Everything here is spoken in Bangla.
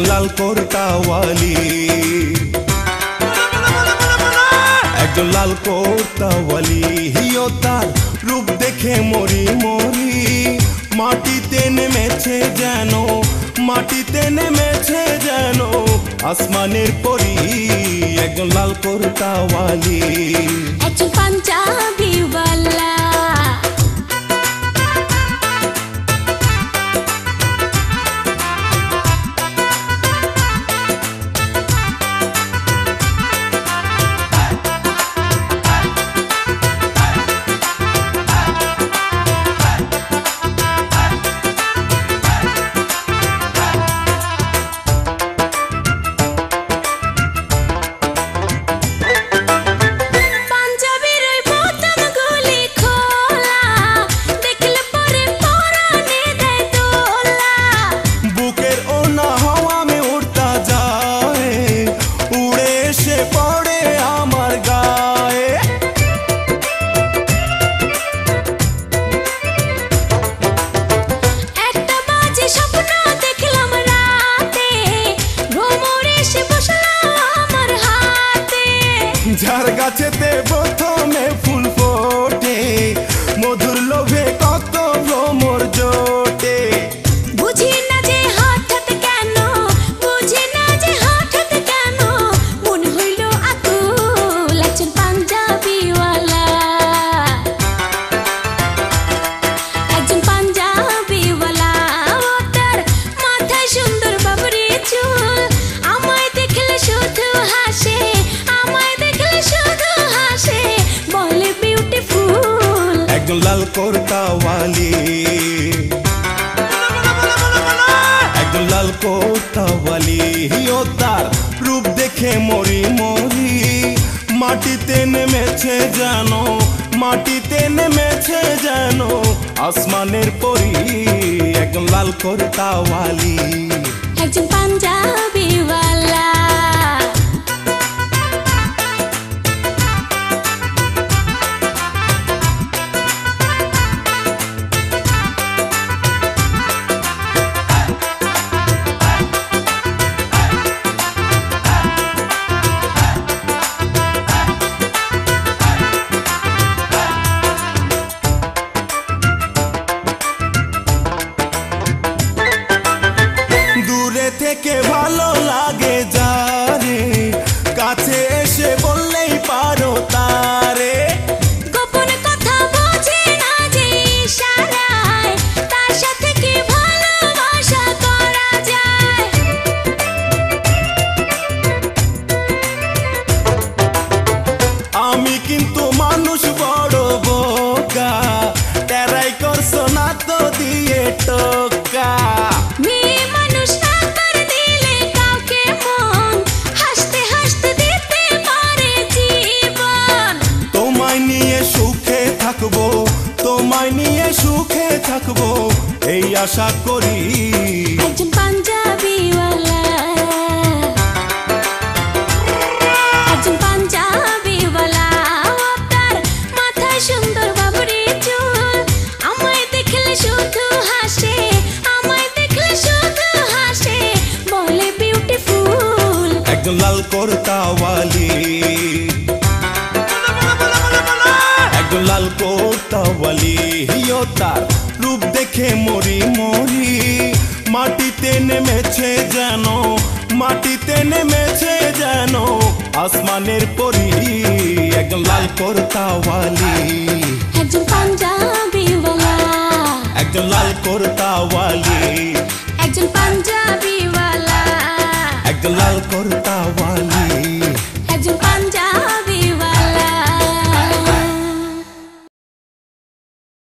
লাল কোর্তাওয়ালি, একজন লাল কোর্তাওয়ালি। হিও তার রূপ দেখে মরি মরি, মাটিতে নেমেছে যেন, মাটিতে নেমেছে যেন আসমানের পরি। একজন লাল কোর্তাওয়ালি, একজন পাঞ্জাবিওয়ালা, যার গাছেতে প্রথমে ফুল ফোটে, মধুর লোভে কত ভ্রমর জোটে। বুঝি না যে হঠাৎ কেন, বুঝি না যে হঠাৎ কেন মন হইল আকুল। একজন পাঞ্জাবিওয়ালা, একজন পাঞ্জাবিওয়ালা, ও তার মাথায় সুন্দর বাবরি চুল, আমায় দেখলে শুধু হাসে, আমায় দেখলে শুধু হাসে, বলে বিউটিফুল। একজন লাল কোর্তাওয়ালি, একজন লাল কোর্তাওয়ালি। হিও তার রূপ দেখে মরি মরি, মাটিতে নেমেছে যেন, মাটিতে নেমেছে যেন আসমানের পরি। একজন লাল কোর্তাওয়ালি, একজন পাঞ্জাবিওয়ালা, থেকে ভালো লাগে যারে, কাছে এসে বললেই পারো তারে। গোপন কথা বোঝে না যে ইশারায়, তার সাথে কি ভালোবাসা করা যায়। আমি কিন্তু মানুষ বড় বোকা, তেরাই করছো না তো দিয়ে টোকা। মেয়ে মানুষ না করে দিলে কাউকে মন, হাসতে হাসতে দিতে পারে জীবন। তোমায় নিয়ে সুখে থাকবো, তোমায় নিয়ে সুখে থাকবো এই আশা করি। একজন পাঞ্জাবিওয়ালা, একজন পাঞ্জাবিওয়ালা, ও তার মাথায় সুন্দর বাবরি চুল, আমায় দেখলে শুধু হাসে, আমায় দেখলে শুধু হাসে, বলে বিউটিফুল। একজন লাল কোর্তাওয়ালি, একজন লাল কোর্তাওয়ালি। হিও তার রূপ দেখে মরি মরি, মাটিতে নেমেছে যেন, মাটিতে নেমেছে যেন আসমানের পরি। একজন লাল কোর্তাওয়ালি, একজন পাঞ্জাবিওয়ালা, একজন লাল কোর্তাওয়ালি, একজন পাঞ্জাবিওয়ালা, একজন লাল কোর্তাওয়ালি।